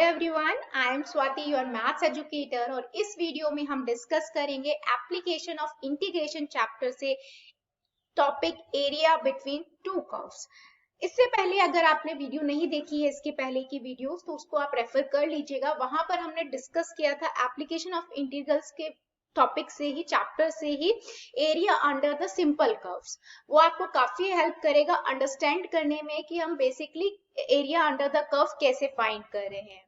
Everyone, I am Swati, your maths educator. और इस video में हम डिस्कस करेंगे एप्लीकेशन ऑफ इंटीग्रेशन चैप्टर से topic area between two curves. इससे पहले अगर आपने वीडियो नहीं देखी है, इसके पहले की वीडियोस, तो उसको आप रेफर कर लीजिएगा। वहां पर हमने डिस्कस किया था एप्लीकेशन ऑफ इंटीग्रल्स के टॉपिक से ही, चैप्टर से ही, area under the simple curves. वो आपको काफी हेल्प करेगा अंडरस्टैंड करने में कि हम basically area under the curve कैसे फाइंड कर रहे हैं।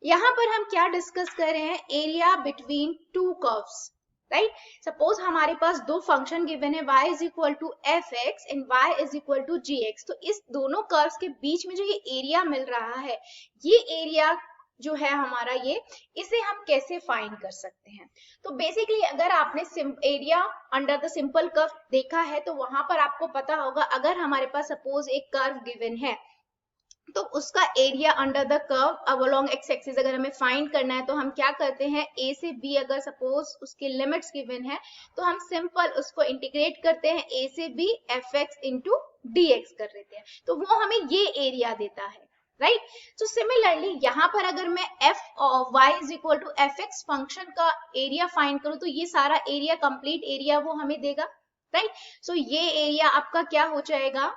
यहाँ पर हम क्या डिस्कस कर रहे हैं, area between two curves, right. Suppose हमारे पास दो फंक्शन गिवन है, y is equal to F X and y is equal to G X. तो इस दोनों कर्व्स के बीच में जो ये एरिया मिल रहा है, ये एरिया जो है हमारा, ये इसे हम कैसे फाइंड कर सकते हैं। तो बेसिकली अगर आपने area under the simple curve देखा है तो वहां पर आपको पता होगा, अगर हमारे पास सपोज एक कर्व गिवन है तो उसका एरिया अंडर द कर्व अब अलोंग एक्स एक्सिस अगर हमें फाइंड करना है तो हम क्या करते हैं, ए से बी अगर सपोज उसके लिमिट्स गिवन है तो हम सिंपल उसको इंटीग्रेट करते हैं, ए से B F X into D X कर लेते हैं, तो वो हमें ये एरिया देता है, राइट। तो सिमिलरली यहाँ पर अगर मैं F Y is equal to F X function का एरिया फाइंड करूं तो ये सारा एरिया, कंप्लीट एरिया वो हमें देगा, राइट। सो ये एरिया आपका क्या हो जाएगा,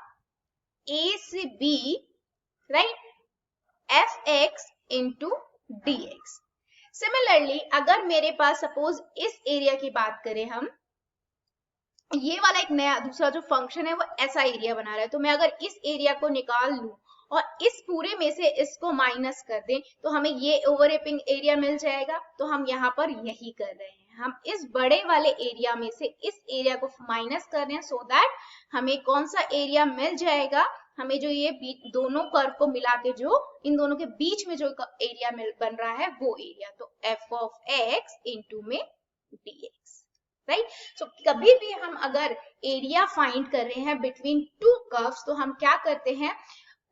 ए से B, right, F X into D X. Similarly अगर मेरे पास सपोज इस एरिया की बात करें हम, ये वाला एक नया दूसरा जो फंक्शन है वो ऐसा एरिया बना रहा है, तो मैं अगर इस एरिया को निकाल लूं और इस पूरे में से इसको माइनस कर दें तो हमें ये ओवरलैपिंग एरिया मिल जाएगा। तो हम यहाँ पर यही कर रहे हैं, हम इस बड़े वाले एरिया में से इस एरिया को माइनस कर रहे हैं, सो दैट हमें कौन सा एरिया मिल जाएगा, हमें जो ये दोनों कर्व को मिला के जो इन दोनों के बीच में जो एरिया बन रहा है वो एरिया, तो एफ ऑफ एक्स इंटू में डी एक्स, राइट। सो कभी भी हम अगर एरिया फाइंड कर रहे हैं बिटवीन टू कर्व्स तो हम क्या करते हैं,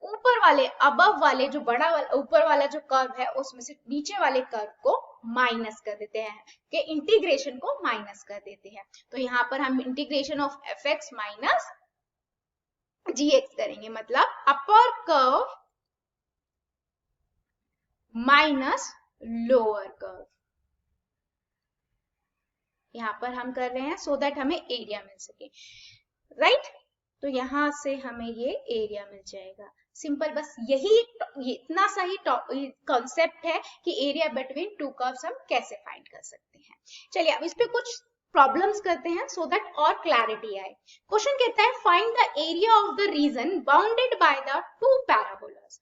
ऊपर वाले अबव वाले जो बड़ा वाला ऊपर वाला जो कर्व है उसमें से नीचे वाले कर्व को माइनस कर देते हैं, कि इंटीग्रेशन को माइनस कर देते हैं। तो यहाँ पर हम integration of F X minus G X करेंगे, मतलब upper curve minus lower curve, यहाँ पर हम कर रहे हैं सो दैट हमें एरिया मिल सके, राइट। तो यहां से हमें ये एरिया मिल जाएगा। सिंपल, बस यही इतना सा ही कॉन्सेप्ट है कि एरिया बिटवीन टू कर्व्स हम कैसे फाइंड कर सकते हैं। चलिए अब इस पे कुछ प्रॉब्लम्स करते हैं सो दैट और क्लैरिटी आए। क्वेश्चन कहता है, find the area of the reason bounded by the two parabolas.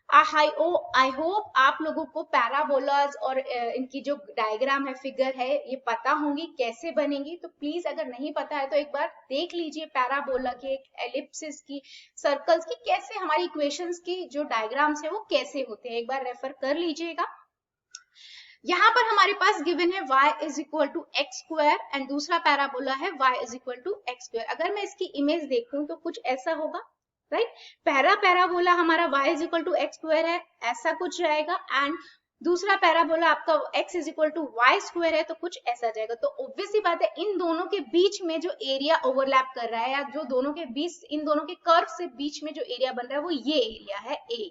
I hope आप लोगों को पैराबोलास और इनकी जो डायग्राम है, फिगर है, ये पता होंगी कैसे बनेंगी। तो प्लीज अगर नहीं पता है तो एक बार देख लीजिए पैराबोला के, एलिप्सिस की, सर्कल्स की, कैसे हमारी इक्वेशंस की जो डायग्राम्स है वो कैसे होते हैं, एक बार रेफर कर लीजिएगा। यहाँ पर हमारे पास गिवन है y is equal to x square and दूसरा पैराबोला है y is equal to x square. अगर मैं इसकी इमेज देखूं तो कुछ ऐसा होगा, राइट। पहला पैराबोला हमारा y is equal to x square है, ऐसा कुछ जाएगा, एंड दूसरा पैराबोला आपका x is equal to Y square है, तो कुछ ऐसा जाएगा। तो ऑब्वियसली बात है, इन दोनों के बीच में जो एरिया ओवरलैप कर रहा है, या जो दोनों के बीच, इन दोनों के कर्व से बीच में जो एरिया बन रहा है वो ये एरिया है A,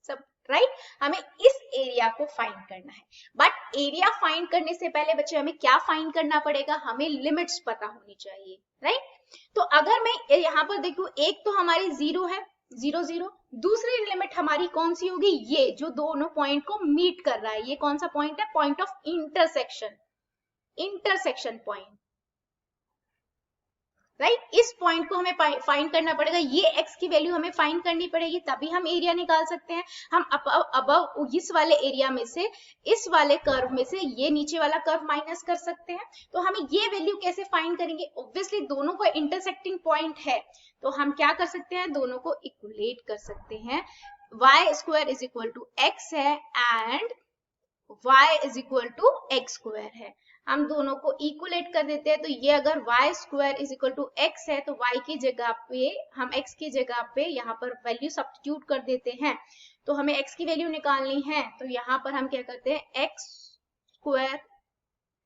सब राइट। हमें इस एरिया को फाइंड करना है, बट एरिया फाइंड करने से पहले बच्चे हमें क्या फाइंड करना पड़ेगा, हमें लिमिट्स पता होनी चाहिए, राइट। तो अगर मैं यहाँ पर देखूं, एक तो हमारी 0 है, 0 0, दूसरी लिमिट हमारी कौन सी होगी, ये जो दोनों पॉइंट को मीट कर रहा है, ये कौन सा पॉइंट है, point of intersection, intersection point, right. इस पॉइंट को हमें फाइंड करना पड़ेगा, ये x की वैल्यू हमें फाइंड करनी पड़ेगी, तभी हम एरिया निकाल सकते हैं। हम अबव इस वाले एरिया में से, इस वाले कर्व में से ये नीचे वाला कर्व माइनस कर सकते हैं। तो हमें ये वैल्यू कैसे फाइंड करेंगे, ऑब्वियसली दोनों को इंटरसेक्टिंग पॉइंट है, तो हम क्या कर सकते हैं, दोनों को इक्वलेट कर सकते हैं। y square is equal to x है and y is equal to x square है, हम दोनों को इक्वलेट कर देते हैं। तो ये अगर y square is equal to x है तो y की जगह पे हम x की जगह पे यहाँ पर वैल्यू सब्स्टिट्यूट कर देते हैं। तो हमें x की वैल्यू निकालनी है, तो यहाँ पर हम क्या करते हैं, X square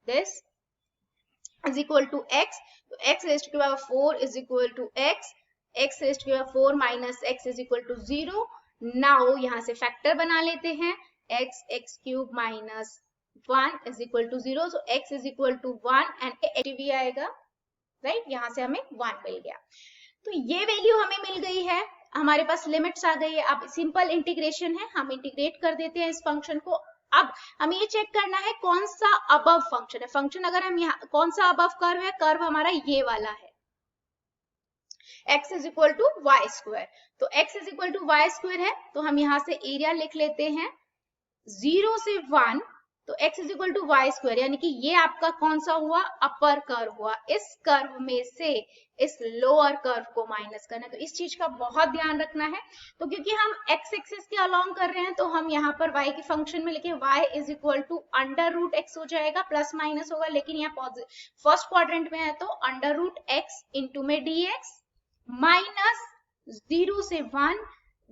this is equal to X, तो x raised to power 4 is equal to x, x raised to power 4 minus x is equal to 0। Now यहाँ से फैक्टर बना लेते हैं, x x cube minus 1 is equal to 0. So x is equal to 1 and भी आएगा, right. यहाँ से हमें 1 मिल गया. तो ये वैल्यू हमें मिल गई है, हमारे पास लिमिट्स आ गई है. अब सिंपल इंटीग्रेशन है, हम इंटीग्रेट कर देते हैं इस फंक्शन को. अब हमें ये चेक करना है कौन सा अबव फंक्शन है. फंक्शन अगर हम यहाँ कौन सा अबव कर्व है, कर्व हमारा ये वाला है, x is equal to Y square. तो x is equal to Y square है, तो हम यहाँ से एरिया लिख लेते हैं 0 से 1. तो x is equal to Y square, यानी कि ये आपका कौन सा हुआ, अपर कर्व हुआ. इस कर्व में से इस लोअर कर्व को माइनस करना है. तो इस चीज का बहुत ध्यान रखना है. तो क्योंकि हम x एक्सिस के अलोंग कर रहे हैं, तो हम यहाँ पर y के फंक्शन में लिखे y is equal to under root X हो जाएगा, प्लस माइनस होगा, लेकिन यहाँ फर्स्ट क्वाड्रेंट में है तो अंडर रूट एक्स इंटू में dx माइनस 0 से 1.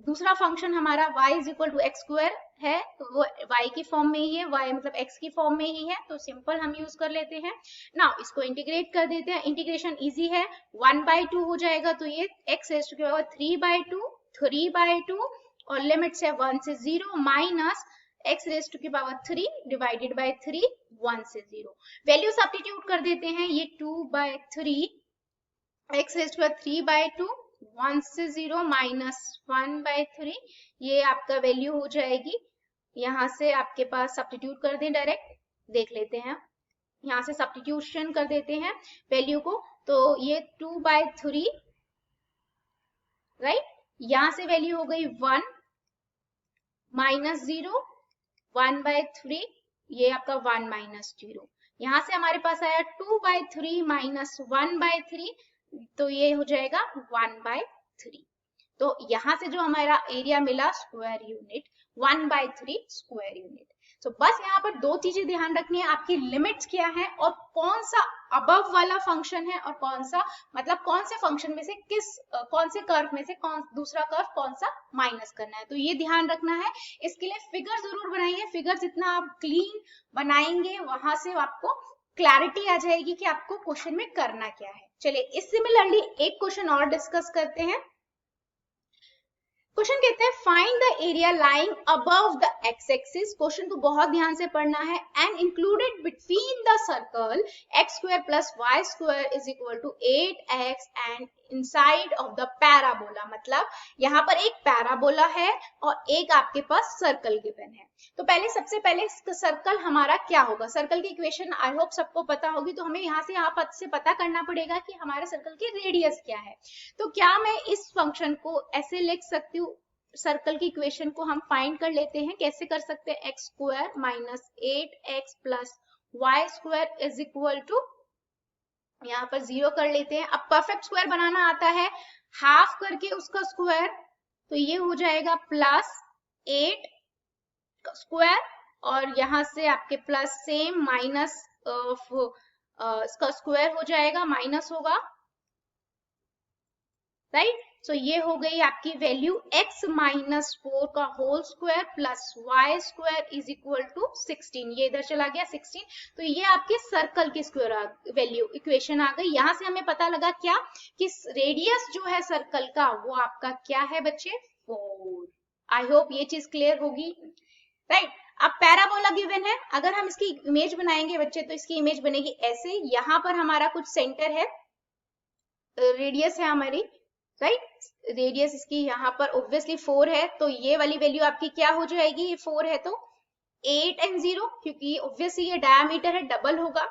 दूसरा फंक्शन हमारा y is equal to x square है, तो वो y की फॉर्म में ही है, y मतलब x की फॉर्म में ही है, तो सिंपल हम यूज कर लेते हैं. नाउ इसको इंटीग्रेट कर देते हैं. इंटीग्रेशन इजी है, 1/2 हो जाएगा, तो ये x रेज़ टू 3/2 3/2 और लिमिट्स है 1 से 0 minus x raise to 3 divided by 3 1 से 0. वैल्यू सब्स्टिट्यूट कर देते हैं. ये 2/3 x रेज़ टू 3/2 1 से 0 माइनस 1/3, ये आपका वैल्यू हो जाएगी. यहाँ से आपके पास सब्स्टिट्यूट कर दें, डायरेक्ट देख लेते हैं. यहाँ से सब्स्टिट्यूशन कर देते हैं वैल्यू को, तो ये 2/3, राइट. यहाँ से वैल्यू हो गई 1 माइनस 0 1/3, ये आपका 1 माइनस 0. यहाँ से हमारे पास आया 2/3 माइनस 1/3, तो ये हो जाएगा 1/3. तो यहाँ से जो हमारा एरिया मिला स्क्वायर यूनिट 1/3 स्क्वायर यूनिट. तो बस यहाँ पर दो चीजें ध्यान रखनी है, आपकी लिमिट्स क्या है और कौन सा अबव वाला फंक्शन है और कौन सा, मतलब कौन से फंक्शन में से कौन से कर्व में से दूसरा कर्व कौन सा माइनस करना है. तो ये ध्यान रखना है. इसके लिए फिगर जरूर बनाइए. फिगर जितना आप क्लीन बनाएंगे वहां से आपको क्लैरिटी आ जाएगी कि आपको क्वेश्चन में करना क्या है. चलिए इस सिमिलरली एक क्वेश्चन और डिस्कस करते हैं. क्वेश्चन कहते हैं find the area lying above the X axis. Question को बहुत ध्यान से पढ़ना है. And included between the circle X square plus Y square is equal to 8x and inside of the parabola. मतलब यहाँ पर एक पैराबोला है और एक आपके पास सर्कल गिवन है. तो पहले सबसे पहले सर्कल हमारा क्या होगा, सर्कल की इक्वेशन आई होप सबको पता होगी. तो हमें यहाँ से से पता करना पड़ेगा कि हमारे सर्कल की रेडियस क्या है. तो क्या मैं इस फंक्शन को ऐसे लिख सकती हूँ, सर्कल की इक्वेशन को हम फाइंड कर लेते हैं. कैसे कर सकते हैं, X square minus 8x plus Y square is equal to, यहाँ पर 0 कर लेते हैं. अब परफेक्ट स्क्वायर बनाना आता है, हाफ करके उसका स्क्वायर, तो ये हो जाएगा प्लस 8 स्क्वायर और यहाँ से आपके प्लस सेम माइनस इसका स्क्वायर हो जाएगा, माइनस होगा, राइट. सो ये हो गई आपकी वैल्यू x माइनस 4 का whole square plus Y square is equal to 16. ये इधर चला गया 16. तो ये आपके सर्कल की स्क्वायर वैल्यू इक्वेशन आ गई. यहाँ से हमें पता लगा क्या कि रेडियस जो है सर्कल का वो आपका क्या है बच्चे, 4. आई होप ये चीज क्लियर होगी, राइट. अब पैराबोला गिवन है, अगर हम इसकी इमेज बनाएंगे बच्चे तो इसकी इमेज बनेगी ऐसे. यहाँ पर हमारा कुछ सेंटर है, रेडियस है हमारी, राइट. रेडियस इसकी यहाँ पर ऑब्वियसली 4 है, तो ये वाली वैल्यू आपकी क्या हो जाएगी, ये 4 है तो 8 and 0, क्योंकि ऑब्वियसली ये डायमीटर है, डबल होगा.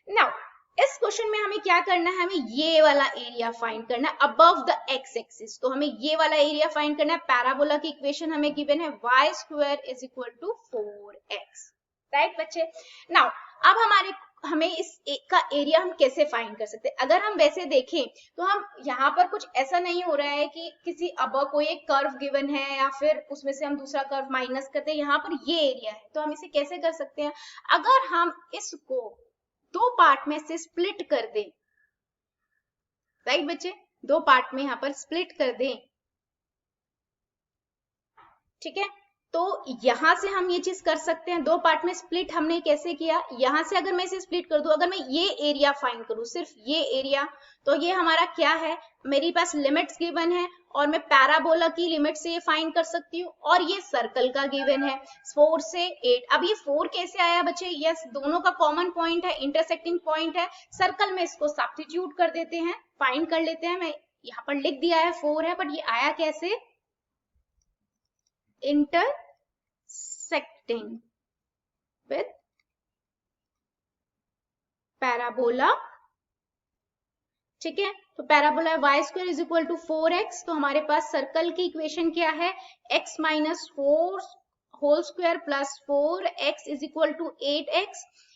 नाउ इस क्वेश्चन में हमें क्या करना है, हमें ये वाला एरिया फाइंड करना है अबव द एक्स एक्सिस. तो हमें ये वाला एरिया फाइंड करना है. पैराबोला की इक्वेशन हमें गिवन है y square is equal to 4x, right बच्चे. नाउ अब हमें इस एक का एरिया हम कैसे फाइंड कर सकते हैं. अगर हम वैसे देखें तो हम यहाँ पर कुछ ऐसा नहीं हो रहा है कि किसी अबव कोई एक कर्व गिवन है या फिर उसमें से हम दूसरा कर्व माइनस करते हैं. यहाँ पर ये एरिया है, तो हम इसे कैसे कर सकते हैं, अगर हम इसको दो पार्ट में से स्प्लिट कर दें, राइट बच्चे, दो पार्ट में यहाँ पर स्प्लिट कर दें, ठीक है. तो यहाँ से हम ये चीज कर सकते हैं, दो पार्ट में स्प्लिट हमने कैसे किया, यहाँ से अगर मैं इसे स्प्लिट कर दूं, अगर मैं ये एरिया फाइंड करूं, सिर्फ ये एरिया, तो ये हमारा क्या है, मेरे पास लिमिट्स गिवन है और मैं पैराबोला की लिमिट से ये फाइंड कर सकती हूँ, और ये सर्कल का गिवन है 4 से 8। अब ये 4 कैसे आया बच्चे, यस दोनों का कॉमन पॉइंट है, इंटरसेक्टिंग पॉइंट है, सर्कल में इसको सब्स्टिट्यूट कर देते हैं, फाइंड कर लेते हैं। मैं यहाँ पर लिख दिया है 4 है, बट ये आया कैसे, intersecting with parabola, ठीक है। तो parabola y square is equal to 4x, तो हमारे पास सर्कल की इक्वेशन क्या है, x minus 4 whole square plus 4x is equal to 8x।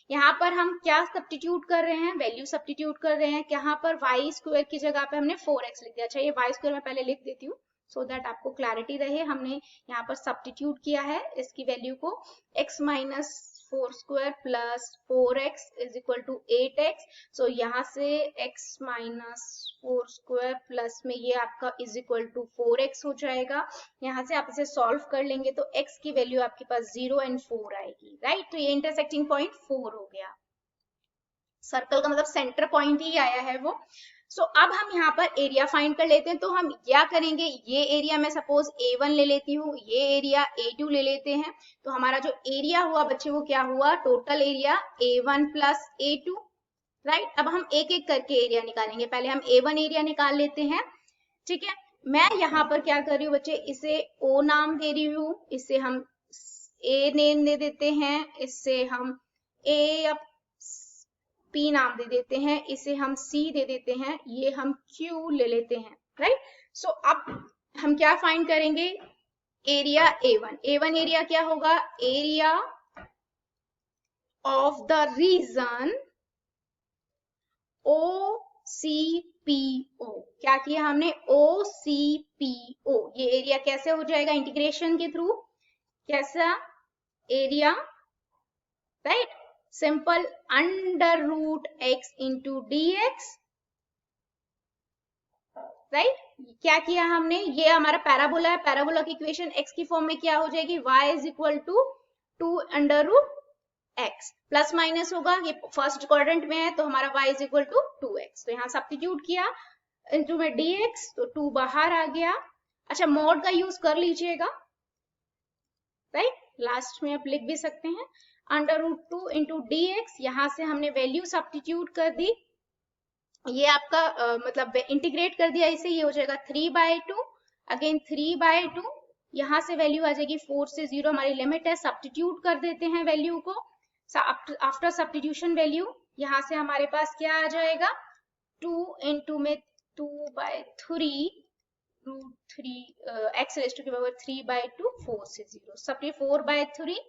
यहाँ पर हम क्या सब्स्टिट्यूट कर रहे हैं, वैल्यू सब्स्टिट्यूट कर रहे हैं, यहाँ पर y स्क्वायर की जगह पे हमने 4x लिख दिया। अच्छा ये y स्क्वायर मैं पहले लिख देती हूँ सो दैट आपको क्लैरिटी रहे, हमने यहाँ पर सब्स्टिट्यूट किया है इसकी वैल्यू को, x minus 4 square plus 4x is equal to 8x। So यहाँ से x माइनस 4 स्क्वायर प्लस में ये आपका इज इक्वल टू 4x हो जाएगा। यहाँ से आप इसे सॉल्व कर लेंगे तो x की वैल्यू आपके पास 0 और 4 आएगी, राइट। तो ये इंटरसेक्टिंग पॉइंट 4 हो गया, सर्कल का मतलब सेंटर पॉइंट ही आया है वो। सो अब हम यहाँ पर एरिया फाइंड कर लेते हैं। तो हम क्या करेंगे, ये एरिया मैं सपोज A1 ले लेती हूँ, ये एरिया A2 ले लेते हैं। तो हमारा जो एरिया हुआ बच्चे वो क्या हुआ, total area A1 plus A2, right. अब हम एक एक करके एरिया निकालेंगे, पहले हम A1 एरिया निकाल लेते हैं, ठीक है। मैं यहाँ पर क्या कर रही हूँ बच्चे, इसे O नाम दे रही हूँ, इसे हम A नेम दे देते हैं, इससे हम A या P नाम दे देते हैं, इसे हम C दे देते हैं, ये हम Q ले लेते हैं, राइट। सो अब हम क्या फाइंड करेंगे, एरिया A1। A1 एरिया क्या होगा, area of the region OCPO। क्या किया हमने, OCPO। ये एरिया कैसे हो जाएगा, इंटीग्रेशन के थ्रू, कैसा area, right, simple under root x into dx, right. क्या किया हमने, ये हमारा पैराबोला है, पैराबोला की इक्वेशन x की फॉर्म में क्या हो जाएगी, y is equal to 2 under root x, plus minus होगा, ये फर्स्ट क्वाड्रेंट में है तो हमारा y is equal to 2x। तो यहाँ सब्स्टिट्यूट किया इंटू में dx, तो 2 बाहर आ गया। अच्छा मोड का यूज कर लीजिएगा, राइट, लास्ट में आप लिख भी सकते हैं under root 2 into D x. यहाँ से हमने वैल्यू सब्स्टिट्यूट कर दी, ये आपका मतलब इंटीग्रेट कर दिया इसे, ये हो जाएगा 3/2, अगेन 3/2, यहाँ से वैल्यू आ जाएगी 4 से 0, हमारी लिमिट है, सब्स्टिट्यूट कर देते हैं वैल्यू को। आफ्टर सब्स्टिट्यूशन वैल्यू यहाँ से हमारे पास क्या आ जाएगा, 2 इंटू में 2/3 रूट 3 x रेज़ टू की पावर 3/2, 4 से 0, सब्स्टिट्यूट 4/3,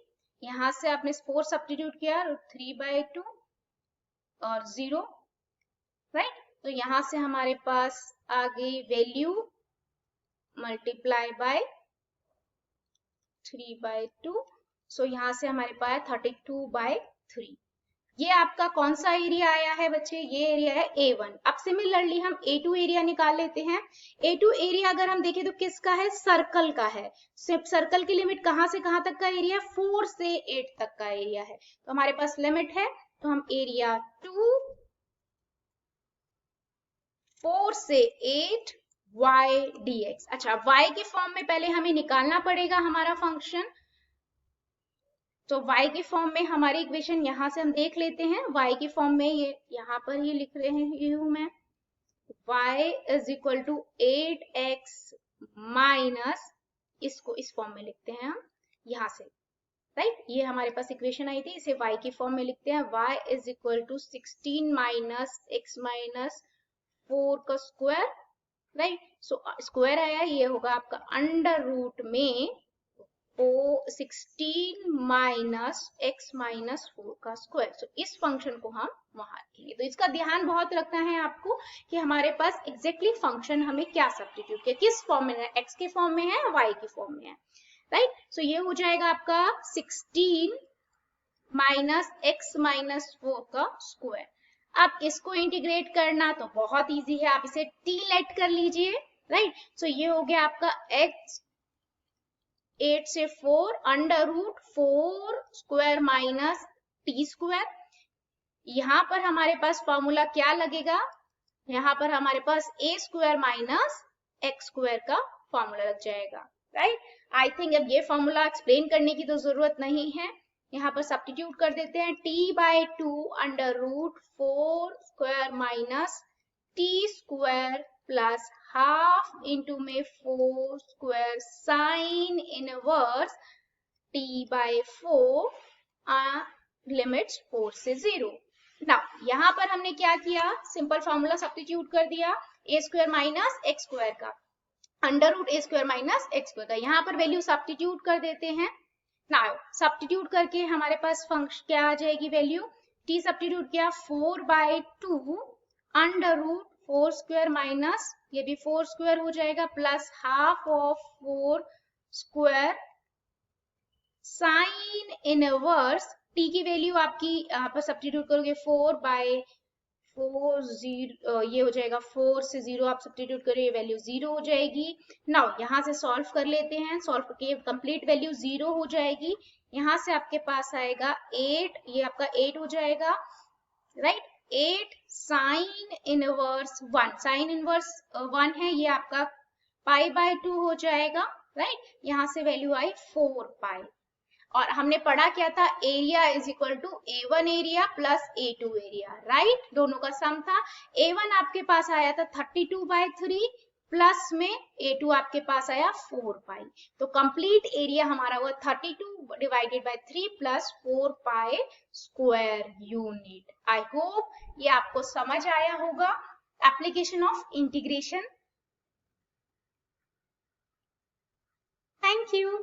यहाँ से आपने 4 सब्स्टिट्यूट किया, 3/2 और 0, राइट। तो यहाँ से हमारे पास आ गई वैल्यू मल्टीप्लाई बाय 3/2, सो यहाँ से हमारे पास 32/3। ये आपका कौन सा एरिया आया है बच्चे, ये एरिया है A1। अब सिमिलरली हम A2 एरिया निकाल लेते हैं। A2 एरिया अगर हम देखें तो किसका है, सर्कल का है। सिर्फ सर्कल की लिमिट कहां से कहां तक का एरिया, 4 से 8 तक का एरिया है, तो हमारे पास लिमिट है, तो हम एरिया 2 4 से 8 y dx। अच्छा y के फॉर्म में पहले हमें निकालना पड़ेगा हमारा फंक्शन, तो y के फॉर्म में हमारी इक्वेशन यहाँ से हम देख लेते हैं। y के फॉर्म में ये यहाँ पर ही लिख रहे हूँ मैं, y is equal to 8x minus, इसको इस फॉर्म में लिखते हैं हम यहाँ से, राइट। ये हमारे पास इक्वेशन आई थी, इसे y के फॉर्म में लिखते हैं, y is equal to 16 minus x minus 4 का स्क्वायर, राइट। सो स्क्वायर आया, ये होगा आपका अंडर रूट में 16 माइनस x माइनस 4 का स्क्वायर। सो इस फंक्शन को हम वहां रखेंगे। तो इसका ध्यान बहुत रखना है आपको कि हमारे पास एग्जैक्टली फंक्शन हमें क्या सब्स्टिट्यूट किया, किस फॉर्म में है, x के फॉर्म में है, y के फॉर्म में है, राइट। सो ये हो जाएगा आपका 16 माइनस x माइनस 4 का स्क्वायर। अब इसको इंटीग्रेट करना तो बहुत इजी है, आप इसे t लेट कर लीजिए, राइट। सो ये हो गया आपका x 8 से 4 under root 4 square minus t square. यहाँ पर हमारे पास फॉर्मूला क्या लगेगा, यहाँ पर हमारे पास ए स्क्वायर माइनस एक्स स्क्वायर का फॉर्मूला लग जाएगा, राइट। आई थिंक अब ये फॉर्मूला एक्सप्लेन करने की तो जरूरत नहीं है, यहाँ पर सब्स्टिट्यूट कर देते हैं। t/2 under root 4 square minus t square plus half into में 4 square sine inverse t/4 limits 4 से 0। नाउ यहाँ पर हमने क्या किया, सिंपल फॉर्मूला सब्स्टिट्यूट कर दिया, ए स्क्वायर माइनस एक्स स्क्वायर का अंडर रूट ए स्क्वायर माइनस एक्स स्क्वायर का, यहाँ पर वैल्यू सब्स्टिट्यूट कर देते हैं। नाउ सब्स्टिट्यूट करके हमारे पास फंक्शन क्या आ जाएगी वैल्यू, टी सब्स्टिट्यूट किया 4/2 अंडर रूट 4 स्क्वायर माइनस, ये भी 4 स्क्वायर हो जाएगा, plus half of 4 square sine inverse, T की वैल्यू आपकी यहाँ पर सब्स्टिट्यूट करोगे 4/4 ये हो जाएगा 4 से 0 आप सब्स्टिट्यूट करो, ये वैल्यू 0 हो जाएगी। नाउ यहाँ से सॉल्व कर लेते हैं, सॉल्व करके कंप्लीट वैल्यू 0 हो जाएगी। यहाँ से आपके पास आएगा 8, ये आपका 8 हो जाएगा, right. 8 sine inverse 1, sine inverse 1 है, ये आपका π/2 हो जाएगा, राइट। यहाँ से वैल्यू आई 4π। और हमने पढ़ा क्या था, area is equal to A1 area plus A2 area, right, दोनों का सम था। A1 आपके पास आया था 32/3 प्लस में A2 आपके पास आया 4π, तो कंप्लीट एरिया हमारा हुआ 32/3 plus 4π square unit. I hope ये आपको समझ आया होगा application of integration. Thank you.